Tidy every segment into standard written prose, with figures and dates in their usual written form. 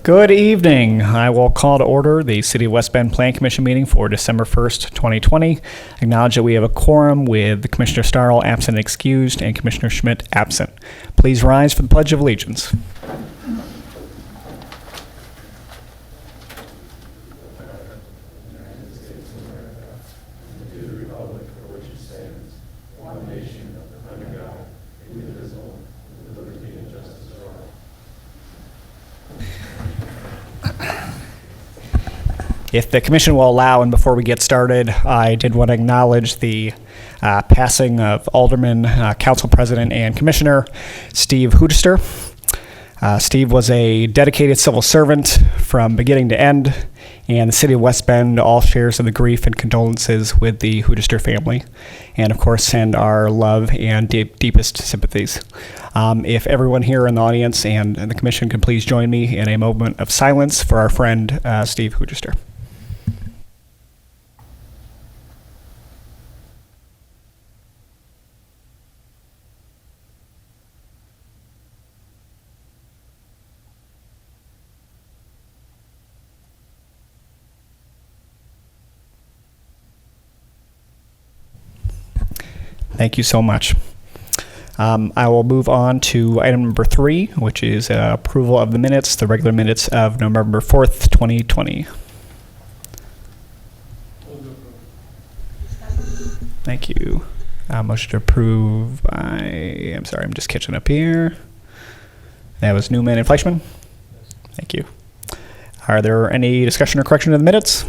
Good evening. I will call to order the City of West Bend Plan Commission meeting for December 1st, 2020. Acknowledge that we have a quorum with Commissioner Starl absent and excused and Commissioner Schmidt absent. Please rise for the Pledge of Allegiance. If the commission will allow, and before we get started, I did want to acknowledge the passing of Alderman, Council President, and Commissioner Steve Hoodester. Steve was a dedicated civil servant from beginning to end, and the City of West Bend all shares in the grief and condolences with the Hoodester family, and of course send our love and deepest sympathies. If everyone here in the audience and the commission could please join me in a moment of silence for our friend Steve Hoodester. Thank you so much. I will move on to item number 3, which is approval of the minutes, the regular minutes of November 4th, 2020. Thank you. Motion to approve by, I'm sorry, I'm just catching up here. That was Newman and Fleischman. Thank you. Are there any discussion or correction of the minutes?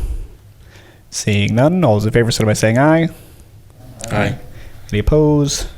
Seeing none, all those in favor, so by saying aye. Aye. Any opposed?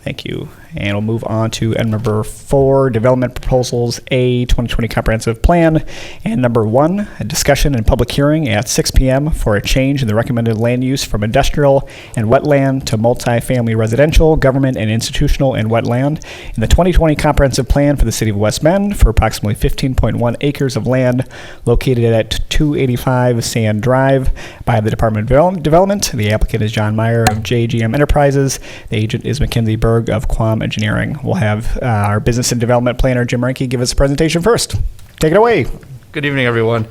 Thank you. And we'll move on to item number 4, development proposals, A, 2020 comprehensive plan, and number 1, a discussion and public hearing at 6 p.m. for a change in the recommended land use from industrial and wetland to multifamily residential, government and institutional and wetland in the 2020 comprehensive plan for the City of West Bend for approximately 15.1 acres of land located at 285 Sand Drive by the Department of Development. The applicant is John Meyer of JGM Enterprises. The agent is Mackenzie Berg of Quam Engineering. We'll have our business and development planner, Jim Reinke, give us a presentation first. Take it away. Good evening, everyone.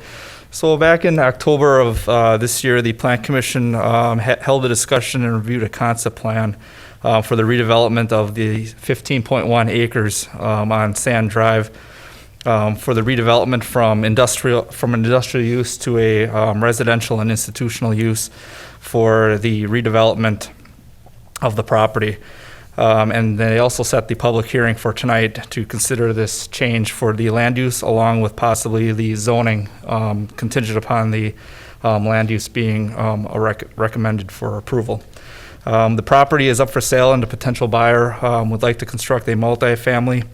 So back in October of this year, the Plan Commission held a discussion and reviewed a concept plan for the redevelopment of the 15.1 acres on Sand Drive for the redevelopment from industrial use to a residential and institutional use for the redevelopment of the property. And they also set the public hearing for tonight to consider this change for the land use along with possibly the zoning contingent upon the land use being recommended for approval. The property is up for sale and a potential buyer would like to construct a multifamily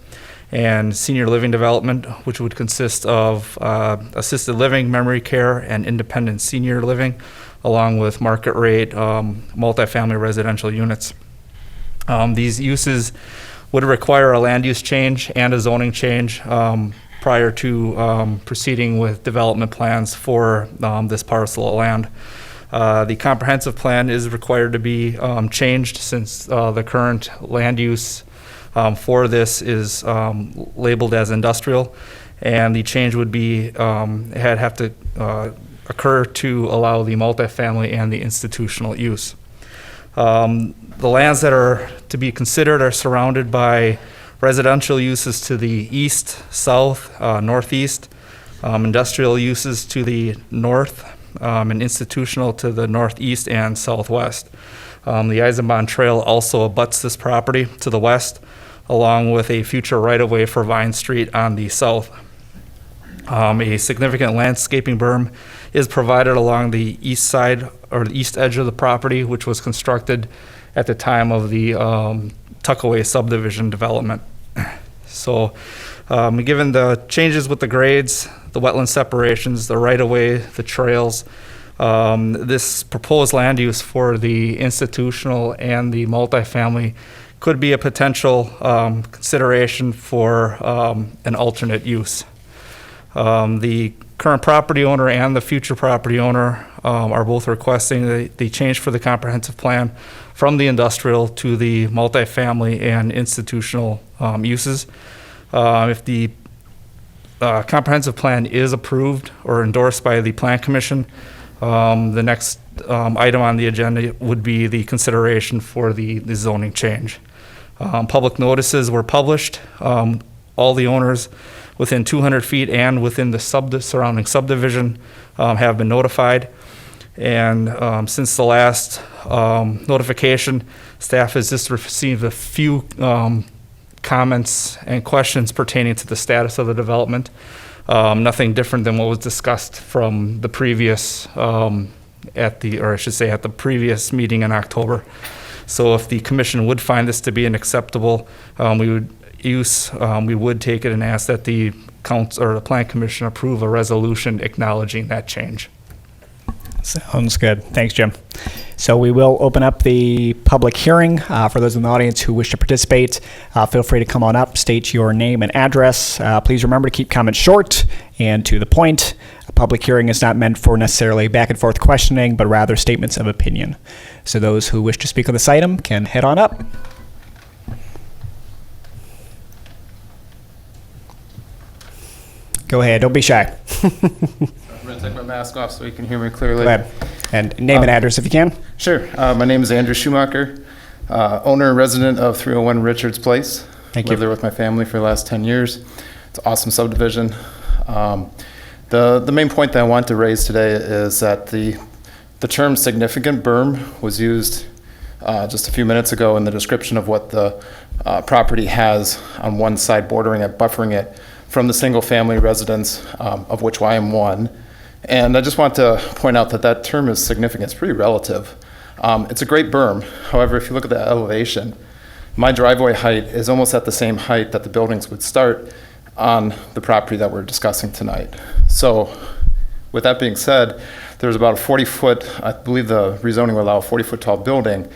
and senior living development, which would consist of assisted living, memory care, and independent senior living, along with market rate multifamily residential units. These uses would require a land use change and a zoning change prior to proceeding with development plans for this parcel of land. The comprehensive plan is required to be changed since the current land use for this is labeled as industrial, and the change would be have to occur to allow the multifamily and the institutional use. The lands that are to be considered are surrounded by residential uses to the east, south, northeast, industrial uses to the north, and institutional to the northeast and southwest. The Eisenbahn Trail also abuts this property to the west, along with a future right-of-way for Vine Street on the south. A significant landscaping berm is provided along the east side or the east edge of the property, which was constructed at the time of the Tuckaway subdivision development. So given the changes with the grades, the wetland separations, the right-of-way, the trails, this proposed land use for the institutional and the multifamily could be a potential consideration for an alternate use. The current property owner and the future property owner are both requesting the change for the comprehensive plan from the industrial to the multifamily and institutional uses. If the comprehensive plan is approved or endorsed by the Plan Commission, the next item on the agenda would be the consideration for the zoning change. Public notices were published. All the owners within 200 feet and within the surrounding subdivision have been notified. And since the last notification, staff has just received a few comments and questions pertaining to the status of the development. Nothing different than what was discussed from the previous, at the previous meeting in October. So if the commission would find this to be unacceptable, we would take it and ask that the council or the Plan Commission approve a resolution acknowledging that change. Sounds good. Thanks, Jim. So we will open up the public hearing. For those in the audience who wish to participate, feel free to come on up, state your name and address. Please remember to keep comments short and to the point. A public hearing is not meant for necessarily back and forth questioning, but rather statements of opinion. So those who wish to speak on this item can head on up. Go ahead. Don't be shy. I'm going to take my mask off so you can hear me clearly. Go ahead. And name and address if you can. Sure. My name is Andrew Schumacher, owner and resident of 301 Richards Place. Thank you. Lived there with my family for the last 10 years. It's an awesome subdivision. The main point that I want to raise today is that the term significant berm was used just a few minutes ago in the description of what the property has on one side bordering it, buffering it from the single-family residence, of which I am one. And I just want to point out that that term is significant. It's pretty relative. It's a great berm. However, if you look at the elevation, my driveway height is almost at the same height that the buildings would start on the property that we're discussing tonight. So with that being said, there's about a 40-foot, I believe the rezoning will allow a 40-foot tall building.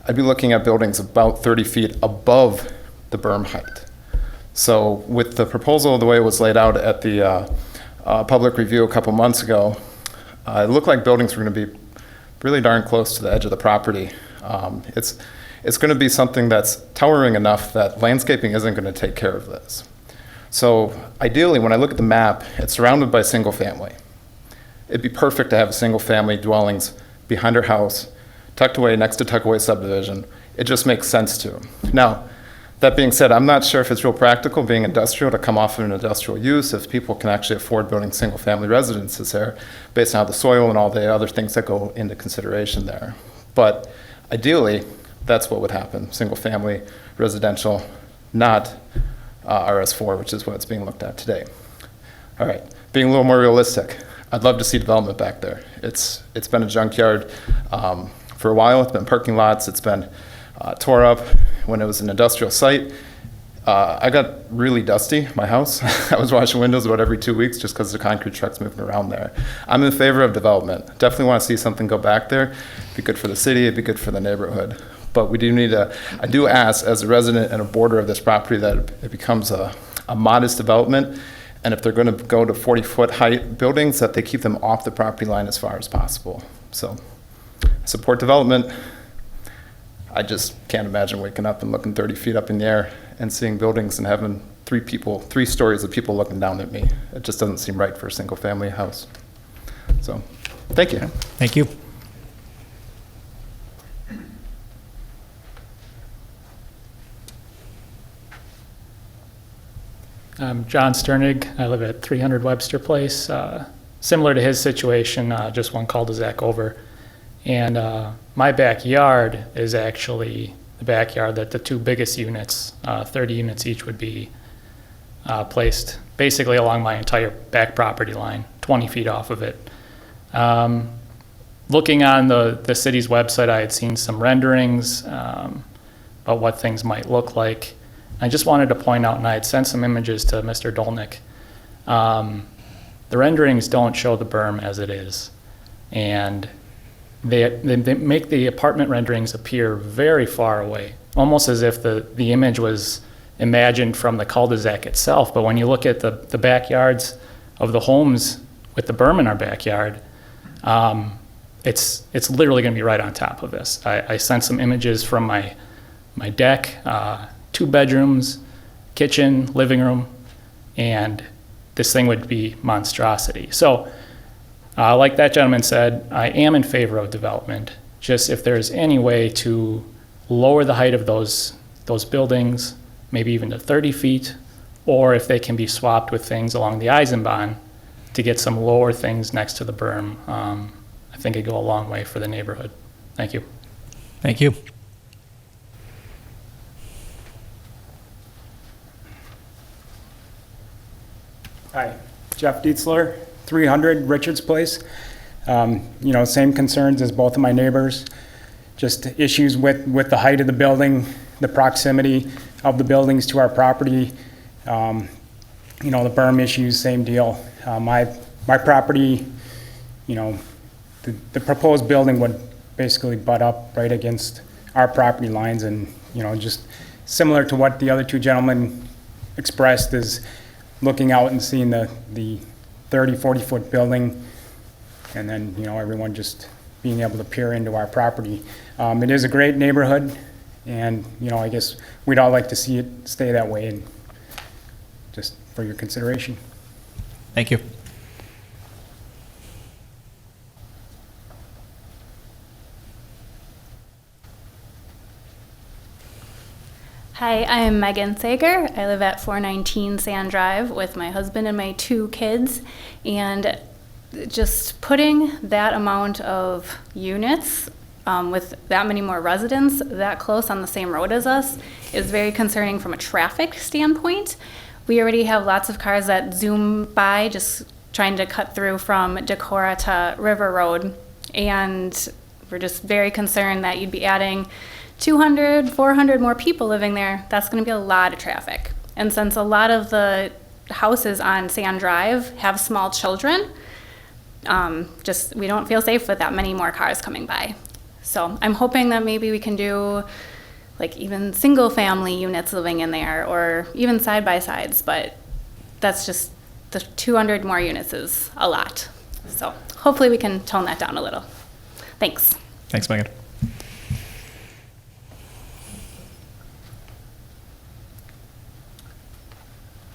I'd be looking at buildings about 30 feet above the berm height. So with the proposal, the way it was laid out at the public review a couple months ago, it looked like buildings were going to be really darn close to the edge of the property. It's going to be something that's towering enough that landscaping isn't going to take care of this. So ideally, when I look at the map, it's surrounded by single family. It'd be perfect to have single family dwellings behind our house, tucked away next to tuck away subdivision. It just makes sense to them. Now, that being said, I'm not sure if it's real practical being industrial to come off of an industrial use if people can actually afford building single family residences there based on the soil and all the other things that go into consideration there. But ideally, that's what would happen, single family residential, not RS4, which is what's being looked at today. All right, being a little more realistic, I'd love to see development back there. It's been a junkyard for a while. It's been parking lots. It's been tore up when it was an industrial site. I got really dusty, my house. I was washing windows about every 2 weeks just because the concrete truck's moving around there. I'm in favor of development. Definitely want to see something go back there. It'd be good for the city, it'd be good for the neighborhood. But we do need I do ask as a resident and a border of this property that it becomes a modest development. And if they're going to go to 40-foot height buildings, that they keep them off the property line as far as possible. So support development. I just can't imagine waking up and looking 30 feet up in the air and seeing buildings and having three stories of people looking down at me. It just doesn't seem right for a single family house. So, thank you. Thank you. I'm John Sternig. I live at 300 Webster Place. Similar to his situation, just one cul-de-sac over. And my backyard is actually the backyard that the two biggest units, 30 units each, would be placed basically along my entire back property line, 20 feet off of it. Looking on the city's website, I had seen some renderings about what things might look like. I just wanted to point out, and I had sent some images to Mr. Dolnick. The renderings don't show the berm as it is. And they make the apartment renderings appear very far away, almost as if the image was imagined from the cul-de-sac itself. But when you look at the backyards of the homes with the berm in our backyard, it's literally going to be right on top of this. I sent some images from my deck, 2 bedrooms, kitchen, living room, and this thing would be monstrosity. So, like that gentleman said, I am in favor of development. Just if there's any way to lower the height of those buildings, maybe even to 30 feet, or if they can be swapped with things along the Eisenbahn to get some lower things next to the berm, I think it'd go a long way for the neighborhood. Thank you. Thank you. Hi, Jeff Dietzler, 300 Richards Place. Same concerns as both of my neighbors. Just issues with the height of the building, the proximity of the buildings to our property. The berm issues, same deal. My property, the proposed building would basically butt up right against our property lines, and just similar to what the other two gentlemen expressed is looking out and seeing the 30, 40 foot building, and then everyone just being able to peer into our property. It is a great neighborhood, and I guess we'd all like to see it stay that way, and just for your consideration. Thank you. Hi, I'm Megan Sager. I live at 419 Sand Drive with my husband and my 2 kids. And just putting that amount of units with that many more residents that close on the same road as us is very concerning from a traffic standpoint. We already have lots of cars that zoom by just trying to cut through from Decorah to River Road. And we're just very concerned that you'd be adding 200, 400 more people living there. That's going to be a lot of traffic. And since a lot of the houses on Sand Drive have small children, we don't feel safe with that many more cars coming by. So I'm hoping that maybe we can do like even single family units living in there, or even side by sides, but that's just, the 200 more units is a lot. So hopefully we can tone that down a little. Thanks. Thanks, Megan.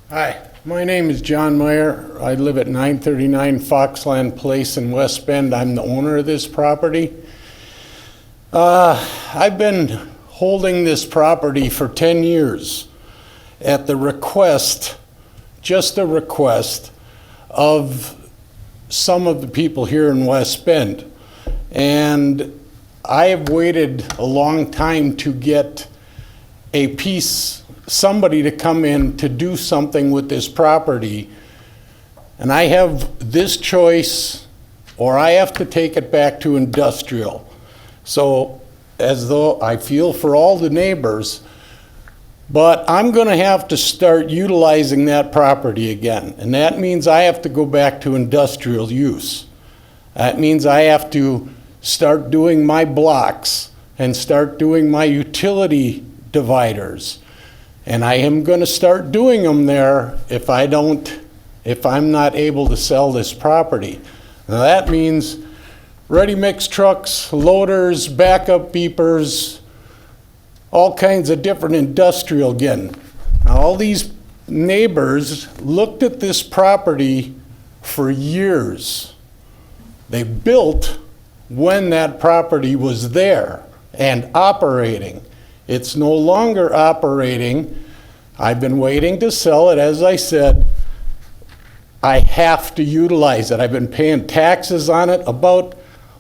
Hi, my name is John Meyer. I live at 939 Foxland Place in West Bend. I'm the owner of this property. I've been holding this property for 10 years at the request, just a request, of some of the people here in West Bend. And I have waited a long time to get somebody to come in to do something with this property. And I have this choice, or I have to take it back to industrial. So as though I feel for all the neighbors, but I'm gonna have to start utilizing that property again. And that means I have to go back to industrial use. That means I have to start doing my blocks and start doing my utility dividers. And I am going to start doing them there if I'm not able to sell this property. Now that means ready-mix trucks, loaders, backup beepers, all kinds of different industrial again. Now all these neighbors looked at this property for years. They built when that property was there and operating. It's no longer operating. I've been waiting to sell it. As I said, I have to utilize it. I've been paying taxes on it, about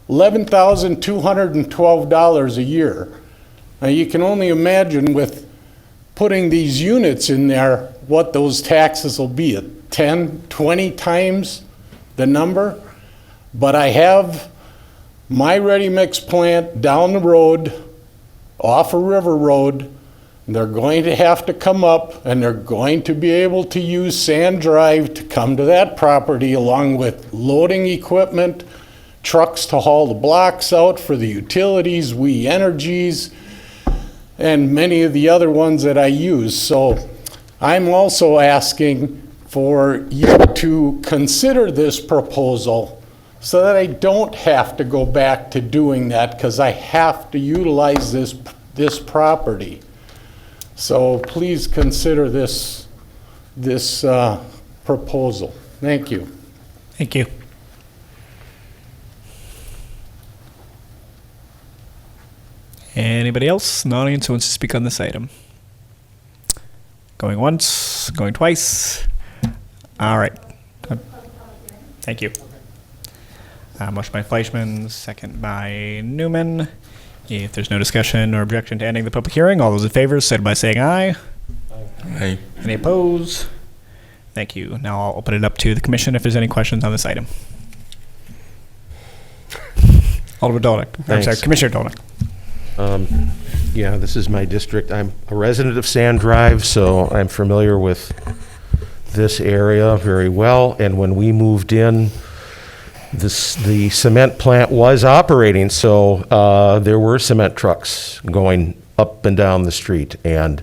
$11,212 a year. Now you can only imagine with putting these units in there what those taxes will be, at 10, 20 times the number. But I have my ready-mix plant down the road, off of River Road. They're going to have to come up, and they're going to be able to use Sand Drive to come to that property, along with loading equipment, trucks to haul the blocks out for the utilities, We Energies, and many of the other ones that I use. So I'm also asking for you to consider this proposal so that I don't have to go back to doing that, because I have to utilize this property. So please consider this proposal. Thank you. Thank you. Anybody else in the audience who wants to speak on this item? Going once, going twice. All right. Thank you. Motion by Fleischman, second by Newman. If there's no discussion or objection to ending the public hearing, all those in favor, say by saying aye. Aye. Any opposed? Thank you. Now I'll open it up to the commission if there's any questions on this item. Alderman Dolnick. I'm sorry, Thanks. Commissioner Dolnick. Yeah, this is my district. I'm a resident of Sand Drive, so I'm familiar with this area very well. And when we moved in, the cement plant was operating, so there were cement trucks going up and down the street. And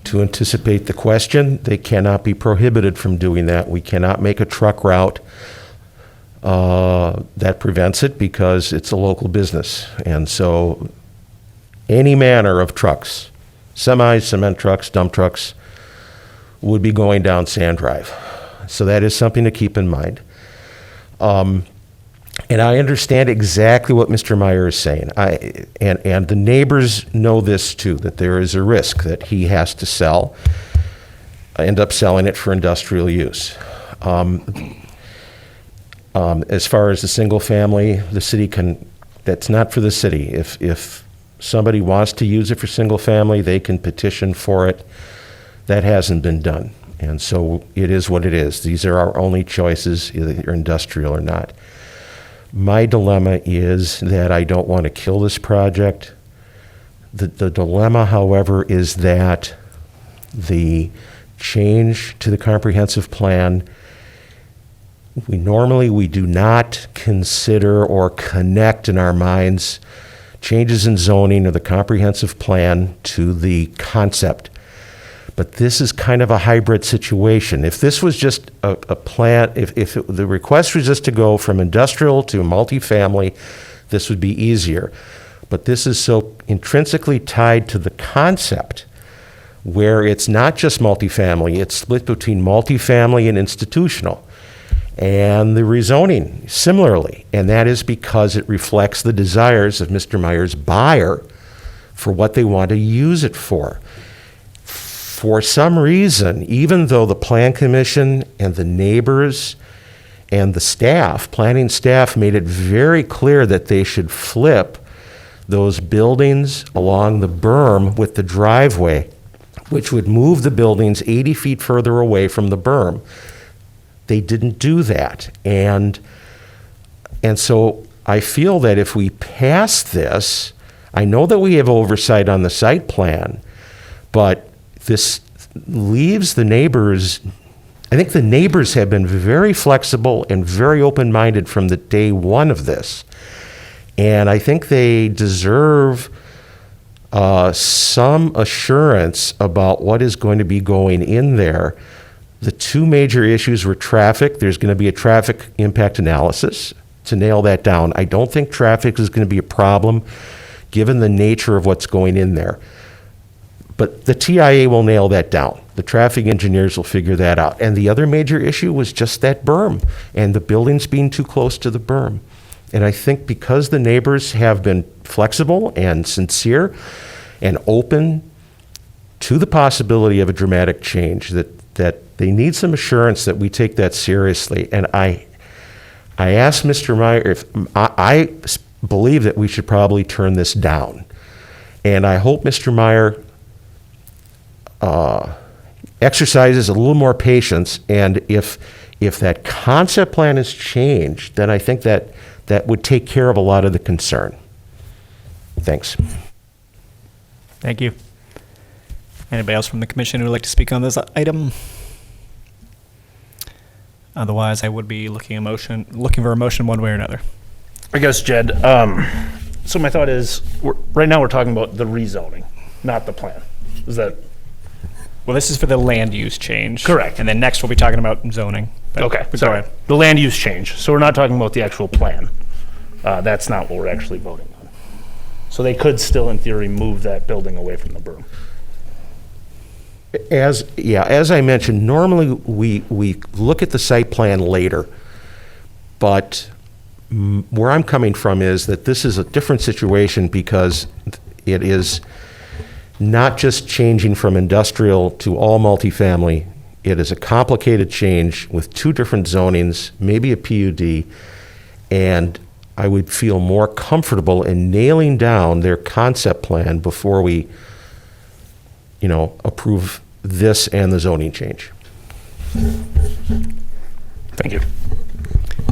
to anticipate the question, they cannot be prohibited from doing that. We cannot make a truck route that prevents it because it's a local business. And so any manner of trucks, semis, cement trucks, dump trucks, would be going down Sand Drive. So that is something to keep in mind. And I understand exactly what Mr. Meyer is saying. And the neighbors know this too, that there is a risk that he has to end up selling it for industrial use. As far as the single family, the city that's not for the city. If somebody wants to use it for single family, they can petition for it. That hasn't been done. And so it is what it is. These are our only choices, either you're industrial or not. My dilemma is that I don't want to kill this project. The dilemma, however, is that the change to the comprehensive plan, we do not consider or connect in our minds changes in zoning or the comprehensive plan to the concept. But this is kind of a hybrid situation. If this was just a plan, the request was just to go from industrial to multifamily, this would be easier. But this is so intrinsically tied to the concept where it's not just multifamily, it's split between multifamily and institutional. And the rezoning similarly, and that is because it reflects the desires of Mr. Meyer's buyer for what they want to use it for. For some reason, even though the Plan Commission and the neighbors and the planning staff made it very clear that they should flip those buildings along the berm with the driveway, which would move the buildings 80 feet further away from the berm. They didn't do that. And so I feel that if we pass this, I know that we have oversight on the site plan, but this leaves the neighbors, I think the neighbors have been very flexible and very open-minded from the day one of this. And I think they deserve some assurance about what is going to be going in there. The two major issues were traffic. There's going to be a traffic impact analysis to nail that down. I don't think traffic is going to be a problem given the nature of what's going in there. But the TIA will nail that down. The traffic engineers will figure that out. And the other major issue was just that berm and the buildings being too close to the berm. And I think because the neighbors have been flexible and sincere and open to the possibility of a dramatic change, that they need some assurance that we take that seriously. And I asked Mr. Meyer if I believe that we should probably turn this down. And I hope Mr. Meyer exercises a little more patience. And if that concept plan is changed, then I think that would take care of a lot of the concern. Thanks. Thank you. Anybody else from the commission who would like to speak on this item? Otherwise, I would be looking for a motion one way or another. I guess, Jed, so my thought is, right now we're talking about the rezoning, not the plan. Is that? Well, this is for the land use change. Correct. And then next we'll be talking about zoning. But Okay, go sorry. ahead. The land use change. So we're not talking about the actual plan. That's not what we're actually voting on. So they could still, in theory, move that building away from the berm. As I mentioned, normally we look at the site plan later, but where I'm coming from is that this is a different situation because it is not just changing from industrial to all multifamily. It is a complicated change with two different zonings, maybe a PUD, and I would feel more comfortable in nailing down their concept plan before we, approve this and the zoning change. Thank you.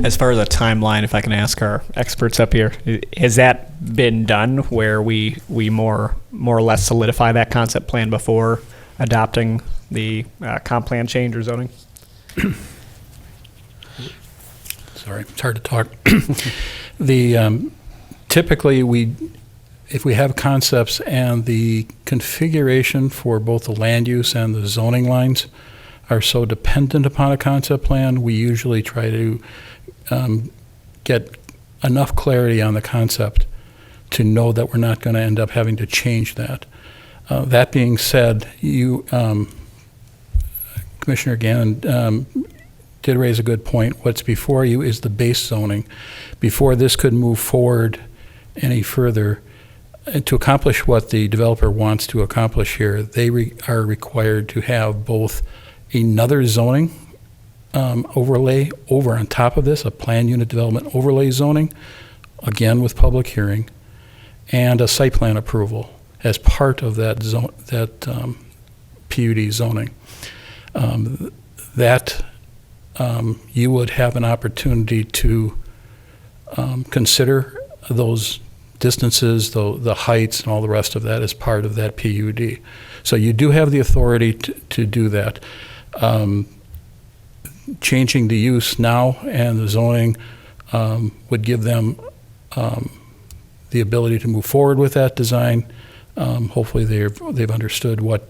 As far as a timeline, if I can ask our experts up here, has that been done where we more or less solidify that concept plan before adopting the comp plan change or zoning? Sorry, it's hard to talk. Typically, if we have concepts and the configuration for both the land use and the zoning lines are so dependent upon a concept plan, we usually try to get enough clarity on the concept to know that we're not going to end up having to change that. That being said, Commissioner Gannon did raise a good point. What's before you is the base zoning. Before this could move forward any further, to accomplish what the developer wants to accomplish here, they are required to have both another zoning overlay over on top of this, a planned unit development overlay zoning, again with public hearing, and a site plan approval as part of that PUD zoning. You would have an opportunity to consider those distances, the heights, and all the rest of that as part of that PUD. So you do have the authority to do that. Changing the use now and the zoning would give them the ability to move forward with that design. Hopefully they've understood what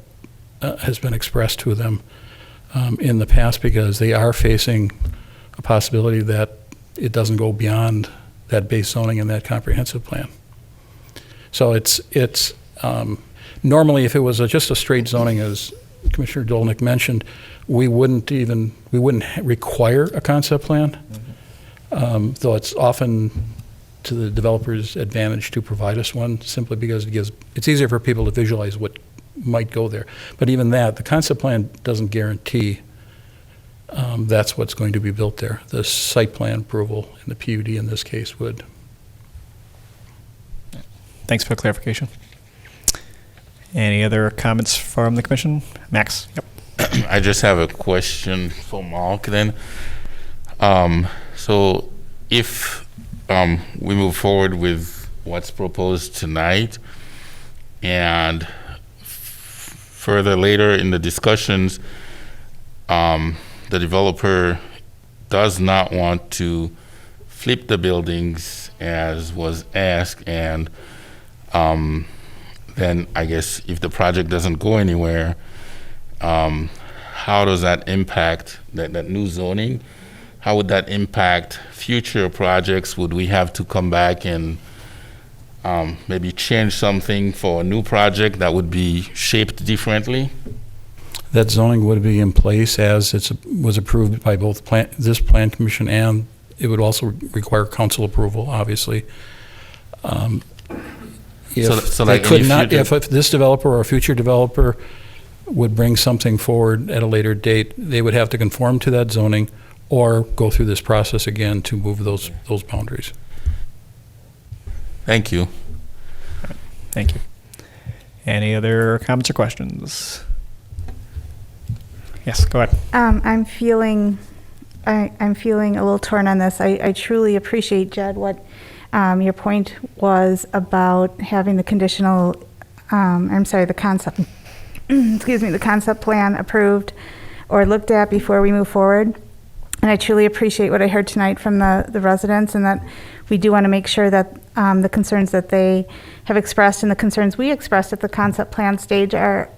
has been expressed to them in the past, because they are facing a possibility that it doesn't go beyond that base zoning and that comprehensive plan. So it's normally, if it was just a straight zoning, as Commissioner Dolnick mentioned, we wouldn't require a concept plan, though it's often to the developer's advantage to provide us one, simply because it's easier for people to visualize what might go there. But even that, the concept plan doesn't guarantee that's what's going to be built there. The site plan approval in the PUD in this case would. Thanks for the clarification. Any other comments from the commission? Max? Yep. I just have a question for Mark then. So if we move forward with what's proposed tonight, and further later in the discussions, the developer does not want to flip the buildings as was asked, and then I guess if the project doesn't go anywhere, how does that impact that new zoning? How would that impact future projects? Would we have to come back and maybe change something for a new project that would be shaped differently? That zoning would be in place as it was approved by both this plan commission, and it would also require council approval, obviously. If this developer or a future developer would bring something forward at a later date, they would have to conform to that zoning or go through this process again to move those boundaries. Thank you. Thank you. Any other comments or questions? Yes, go ahead. I'm feeling a little torn on this. I truly appreciate, Jed, what your point was about having the the concept, the concept plan approved or looked at before we move forward. And I truly appreciate what I heard tonight from the residents, and that we do want to make sure that the concerns that they have expressed and the concerns we expressed at the concept plan stage are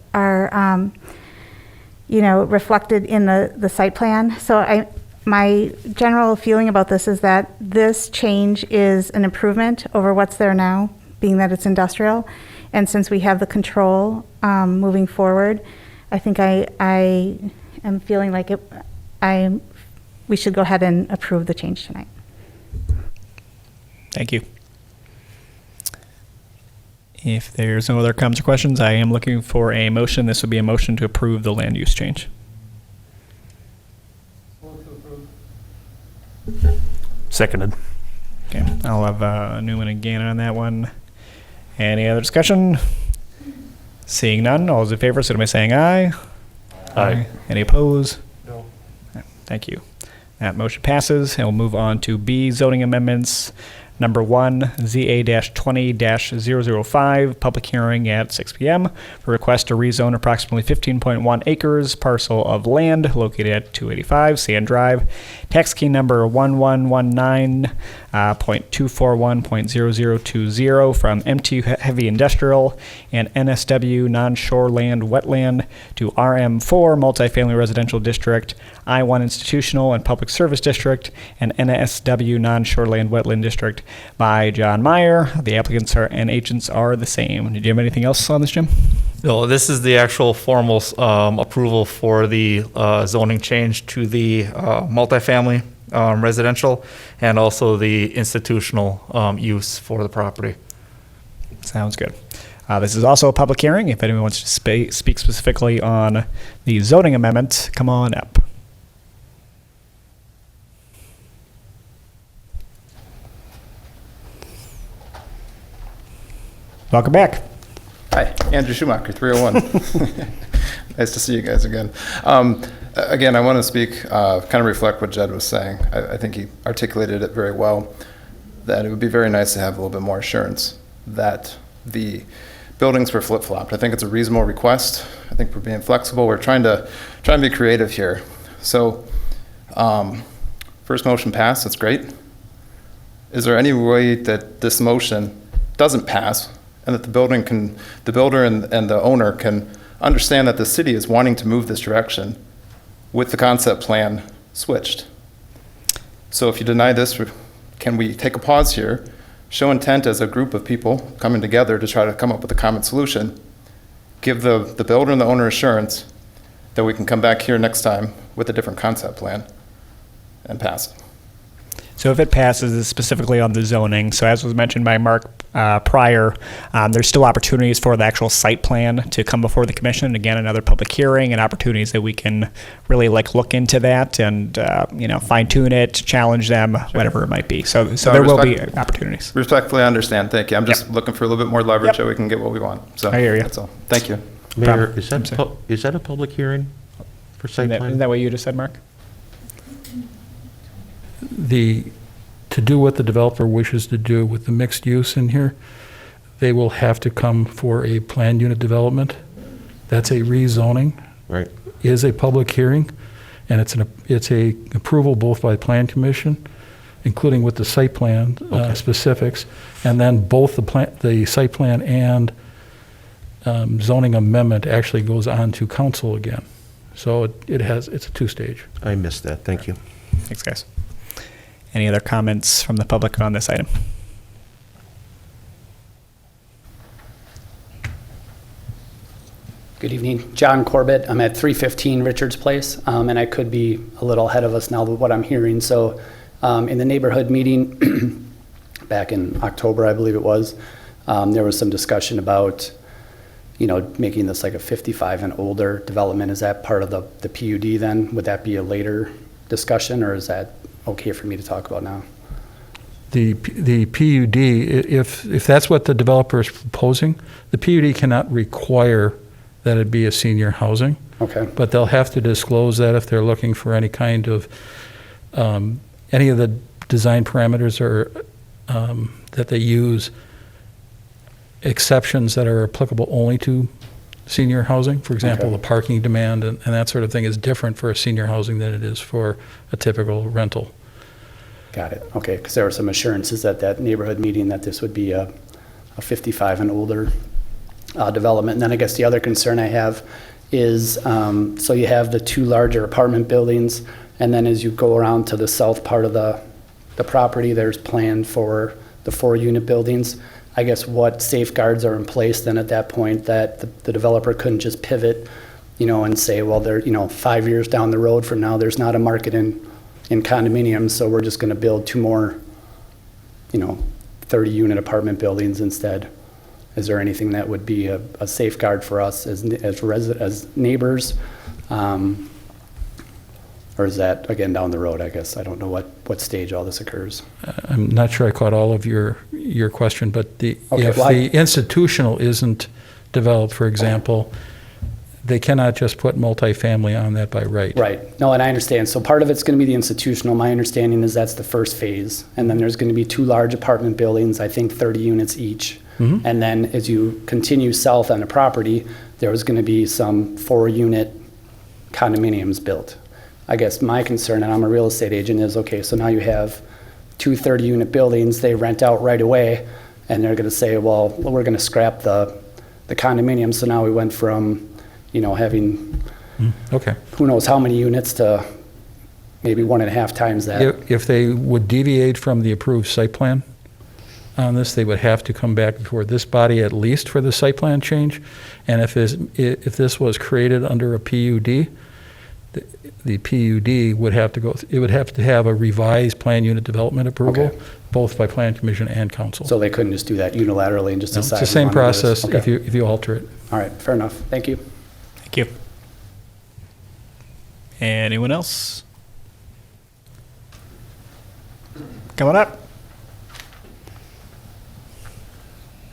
reflected in the site plan. So my general feeling about this is that this change is an improvement over what's there now, being that it's industrial. And since we have the control moving forward, I think I am feeling like we should go ahead and approve the change tonight. Thank you. If there's no other comments or questions, I am looking for a motion. This would be a motion to approve the land use change. Seconded. Okay, I'll have Newman and Gannon on that one. Any other discussion? Seeing none, all those in favor, signify by saying aye. Aye. Any opposed? No. Thank you. That motion passes, and we'll move on to B, zoning amendments. Number 1, ZA-20-005, public hearing at 6 p.m. for request to rezone approximately 15.1 acres parcel of land located at 285 Sand Drive. Tax key number 1119.241.0020 from MT Heavy Industrial and NSW Non-Shore Land Wetland to RM4 Multifamily Residential District, I-1 Institutional and Public Service District, and NSW Non-Shore Land Wetland District by John Meyer. The applicants and agents are the same. Did you have anything else on this, Jim? No, this is the actual formal approval for the zoning change to the multifamily residential and also the institutional use for the property. Sounds good. This is also a public hearing. If anyone wants to speak specifically on the zoning amendment, come on up. Welcome back. Hi, Andrew Schumacher, 301. Nice to see you guys again. Again, I want to speak, kind of reflect what Jed was saying. I think he articulated it very well, that it would be very nice to have a little bit more assurance that the buildings were flip-flopped. I think it's a reasonable request. I think we're being flexible. We're trying to be creative here. So, first motion passed, that's great. Is there any way that this motion doesn't pass and that the builder and the owner can understand that the city is wanting to move this direction with the concept plan switched? So if you deny this, can we take a pause here, show intent as a group of people coming together to try to come up with a common solution, give the builder and the owner assurance that we can come back here next time with a different concept plan and pass it? So if it passes, it's specifically on the zoning. So as was mentioned by Mark prior, there's still opportunities for the actual site plan to come before the commission. Again, another public hearing and opportunities that we can really look into that and fine tune it, challenge them, whatever it might be. So there will be opportunities. Respectfully, I understand. Thank you. I'm just looking for a little bit more leverage so we can get what we want. So I hear you. That's all. Thank you. Mayor, is that a public hearing for site plan? Isn't that what you just said, Mark? To do what the developer wishes to do with the mixed use in here, they will have to come for a planned unit development. That's a rezoning. Right. Is a public hearing, and it's a approval both by the plan commission, including with the site plan specifics, and then both the site plan and zoning amendment actually goes on to council again. So it's a two-stage. I missed that. Thank you. Thanks, guys. Any other comments from the public on this item? Good evening. John Corbett. I'm at 315 Richards Place, and I could be a little ahead of us now with what I'm hearing. So in the neighborhood meeting back in October, I believe it was, there was some discussion about, making this like a 55 and older development. Is that part of the PUD then? Would that be a later discussion, or is that okay for me to talk about now? The PUD, if that's what the developer is proposing, the PUD cannot require that it be a senior housing. Okay. But they'll have to disclose that if they're looking for any kind of, any of the design parameters or that they use, exceptions that are applicable only to senior housing. For example, Okay. the parking demand and that sort of thing is different for a senior housing than it is for a typical rental. Got it. Okay, because there were some assurances at that neighborhood meeting that this would be a 55 and older development. And then I guess the other concern I have is, so you have the two larger apartment buildings, and then as you go around to the south part of the property, there's planned for the 4-unit buildings. I guess what safeguards are in place then at that point that the developer couldn't just pivot and say, well, they're, 5 years down the road from now, there's not a market in condominiums, so we're just going to build 2 more, 30-unit apartment buildings instead. Is there anything that would be a safeguard for us as neighbors? Or is that, again, down the road, I guess? I don't know what stage all this occurs. I'm not sure I caught all of your question, but if the institutional isn't developed, for example, they cannot just put multifamily on that by right. Right. No, and I understand. So part of it's going to be the institutional. My understanding is that's the first phase. And then there's going to be 2 large apartment buildings, I think 30 units each. Mm-hmm. And then as you continue south on the property, there was going to be some 4-unit condominiums built. I guess my concern, and I'm a real estate agent, is, okay, so now you have 2 30-unit buildings, they rent out right away, and they're going to say, well, we're going to scrap the condominium. So now we went from, having okay, who knows how many units to maybe 1.5 times that. If they would deviate from the approved site plan on this, they would have to come back before this body at least for the site plan change. And if this was created under a PUD, the PUD would have to have a revised plan unit development approval, Okay. both by Plan Commission and Council. So they couldn't just do that unilaterally and just No, decide? it's the same we wanna do this? process Okay. if you alter it. All right, fair enough. Thank you. Thank you. Anyone else? Coming up.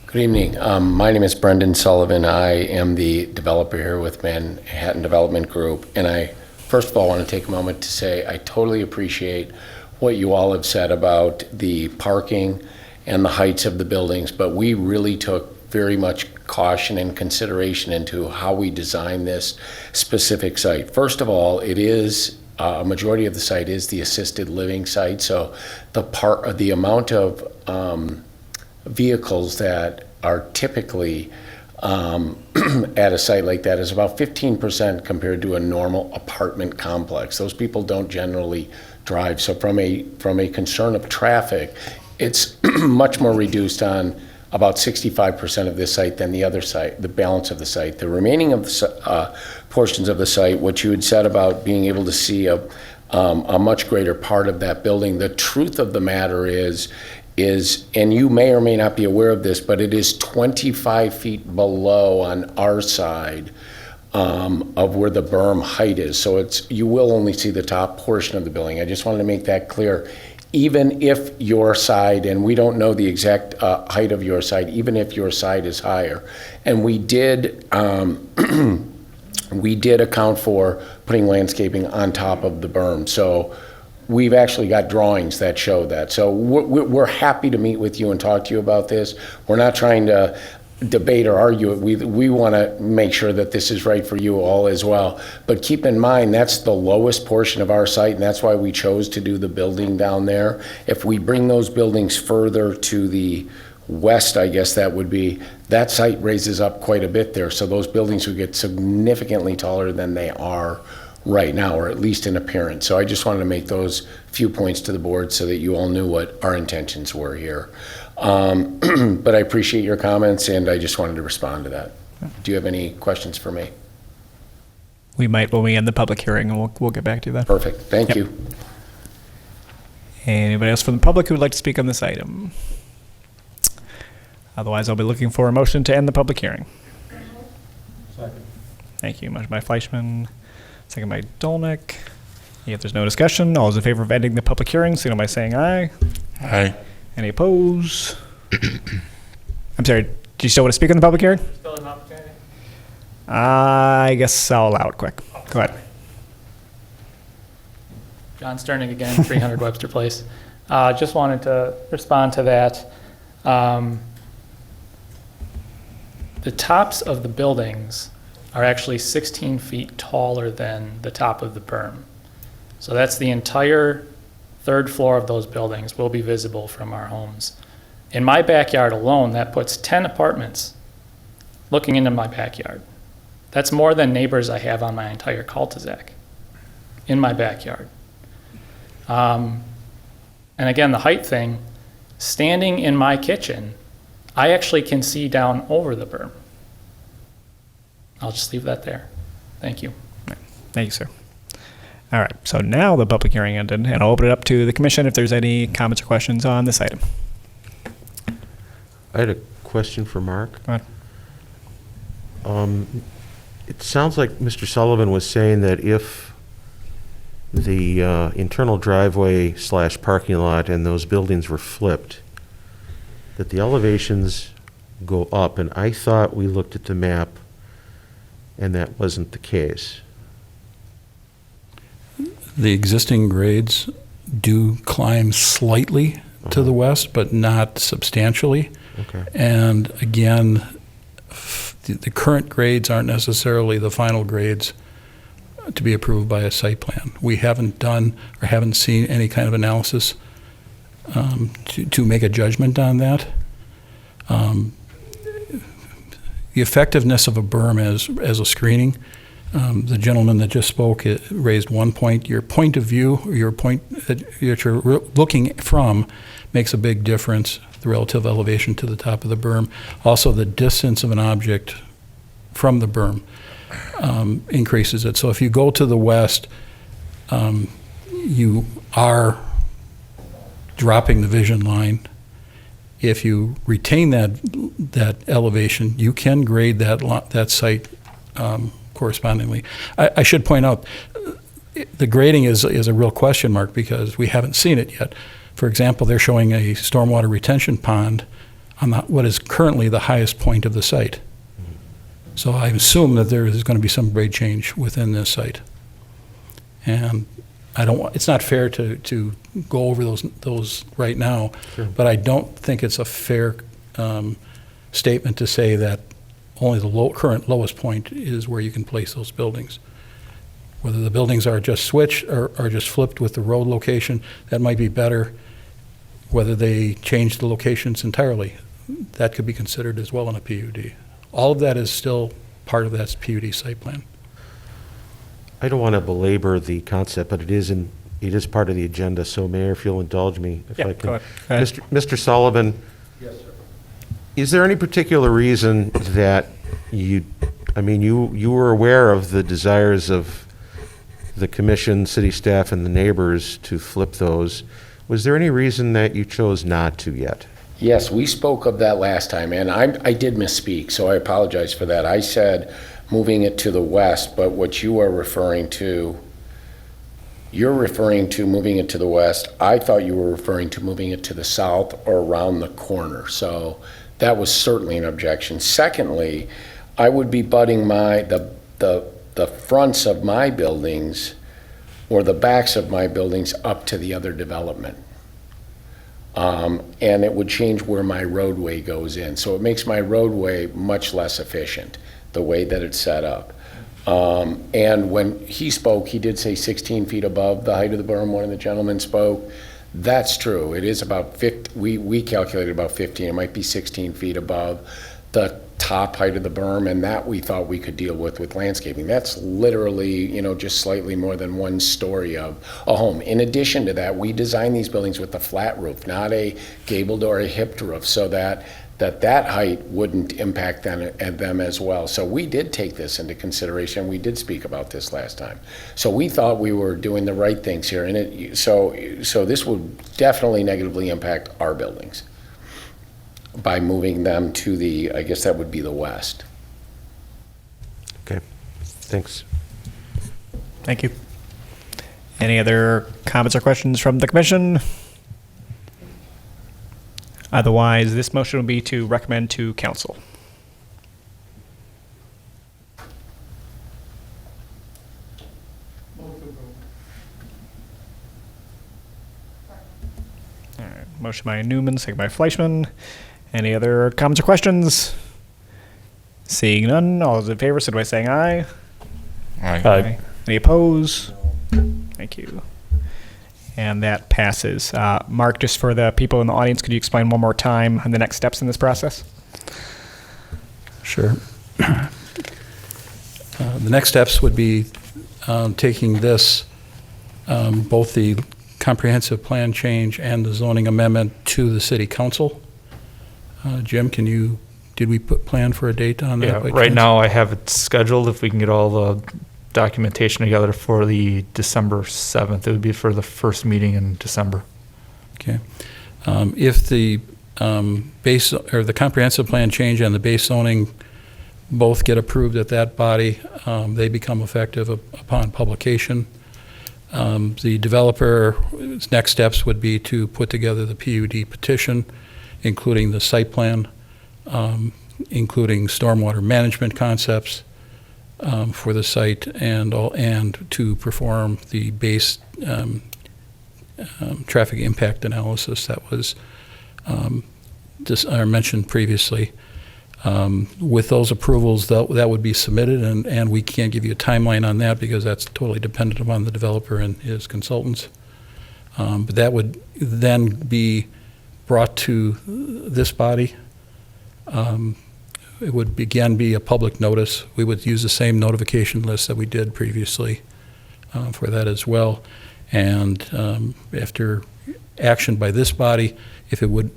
Good evening. My name is Brendan Sullivan. I am the developer here with Manhattan Development Group. And I, first of all, want to take a moment to say I totally appreciate what you all have said about the parking and the heights of the buildings, but we really took very much caution and consideration into how we design this specific site. First of all, it is a majority of the site is the assisted living site, so the amount of vehicles that are typically at a site like that is about 15% compared to a normal apartment complex. Those people don't generally drive, so from a concern of traffic, it's much more reduced on about 65% of this site than the other site, the balance of the site. The remaining of the portions of the site, what you had said about being able to see a much greater part of that building, the truth of the matter is, and you may or may not be aware of this, but it is 25 feet below on our side of where the berm height is. So you will only see the top portion of the building. I just wanted to make that clear. Even if your side, and we don't know the exact height of your side, even if your side is higher, and we did account for putting landscaping on top of the berm. So we've actually got drawings that show that. So we're happy to meet with you and talk to you about this. We're not trying to debate or argue it. We want to make sure that this is right for you all as well. But keep in mind, that's the lowest portion of our site, and that's why we chose to do the building down there. If we bring those buildings further to the west, I guess that site raises up quite a bit there. So those buildings would get significantly taller than they are right now, or at least in appearance. So I just wanted to make those few points to the board so that you all knew what our intentions were here. But I appreciate your comments, and I just wanted to respond to that. Do you have any questions for me? We might when we end the public hearing, and we'll get back to you then. Perfect. Thank you. Anybody else from the public who would like to speak on this item? Otherwise, I'll be looking for a motion to end the public hearing. Second. Thank you. Motion by Fleischman, second by Dolnick. If there's no discussion, all those in favor of ending the public hearing, signal by saying aye. Aye. Any opposed? I'm sorry, do you still want to speak on the public hearing? Still an opportunity? I guess I'll allow it quick. Go ahead. John Sternig again, 300 Webster Place. Just wanted to respond to that. The tops of the buildings are actually 16 feet taller than the top of the berm. So that's the entire third floor of those buildings will be visible from our homes. In my backyard alone, that puts 10 apartments looking into my backyard. That's more than neighbors I have on my entire cul-de-sac in my backyard. And again, the height thing, standing in my kitchen, I actually can see down over the berm. I'll just leave that there. Thank you. Thank you, sir. All right, so now the public hearing ended, and I'll open it up to the commission if there's any comments or questions on this item. I had a question for Mark. Go ahead. It sounds like Mr. Sullivan was saying that if the internal driveway / parking lot and those buildings were flipped, that the elevations go up, and I thought we looked at the map and that wasn't the case. The existing grades do climb slightly to the west, but not substantially. Okay. And again, the current grades aren't necessarily the final grades to be approved by a site plan. We haven't done or haven't seen any kind of analysis to make a judgment on that. The effectiveness of a berm as a screening, the gentleman that just spoke raised one point. Your point of view, or your point that you're looking from, makes a big difference, the relative elevation to the top of the berm. Also, the distance of an object from the berm increases it. So if you go to the west, you are dropping the vision line. If you retain that elevation, you can grade that site correspondingly. I should point out, the grading is a real question mark because we haven't seen it yet. For example, they're showing a stormwater retention pond on what is currently the highest point of the site. So I assume that there is going to be some grade change within this site. And it's not fair to go over those right now, Sure. but I don't think it's a fair statement to say that only the current lowest point is where you can place those buildings. Whether the buildings are just switched or are just flipped with the road location, that might be better. Whether they change the locations entirely, that could be considered as well in a PUD. All of that is still part of that PUD site plan. I don't want to belabor the concept, but it is part of the agenda, so Mayor, if you'll indulge me, if I can. Go ahead. Mr. Sullivan? Yes, sir. Is there any particular reason that you were aware of the desires of the commission, city staff, and the neighbors to flip those? Was there any reason that you chose not to yet? Yes, we spoke of that last time, and I did misspeak, so I apologize for that. I said moving it to the west, but what you are referring to, you're referring to moving it to the west. I thought you were referring to moving it to the south or around the corner, so that was certainly an objection. Secondly, I would be butting the fronts of my buildings or the backs of my buildings up to the other development. And it would change where my roadway goes in. So it makes my roadway much less efficient, the way that it's set up. And when he spoke, he did say 16 feet above the height of the berm. One of the gentlemen spoke. That's true. It is about 50, we calculated about 15. It might be 16 feet above the top height of the berm, and that we thought we could deal with landscaping. That's literally, just slightly more than one story of a home. In addition to that, we designed these buildings with a flat roof, not a gabled or a hipped roof, so that height wouldn't impact them as well. So we did take this into consideration. We did speak about this last time. So we thought we were doing the right things here, and so this would definitely negatively impact our buildings by moving them to I guess that would be the west. Okay, thanks. Thank you. Any other comments or questions from the commission? Otherwise, this motion will be to recommend to council. All right, motion by Newman, second by Fleischman. Any other comments or questions? Seeing none, all those in favor, signify by saying aye. Aye. Any opposed? Thank you. And that passes. Mark, just for the people in the audience, could you explain one more time the next steps in this process? Sure. The next steps would be taking this, both the comprehensive plan change and the zoning amendment, to the city council. Jim, can you did we plan for a date on that? Yeah, by right chance? now I have it scheduled, if we can get all the documentation together, for the December 7th. It would be for the first meeting in December. Okay. If the base, or the comprehensive plan change and the base zoning both get approved at that body, they become effective upon publication. The developer's next steps would be to put together the PUD petition, including the site plan, including stormwater management concepts for the site, and to perform the base traffic impact analysis that was mentioned previously. With those approvals, that would be submitted, and we can't give you a timeline on that because that's totally dependent upon the developer and his consultants. But that would then be brought to this body. It would again be a public notice. We would use the same notification list that we did previously for that as well. And after action by this body, if it would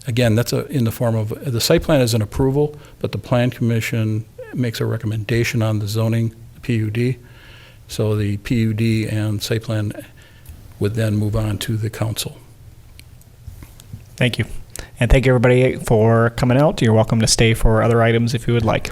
again, that's in the form of, the site plan is an approval, but the plan commission makes a recommendation on the zoning PUD. So the PUD and site plan would then move on to the council. Thank you. And thank you, everybody, for coming out. You're welcome to stay for other items if you would like.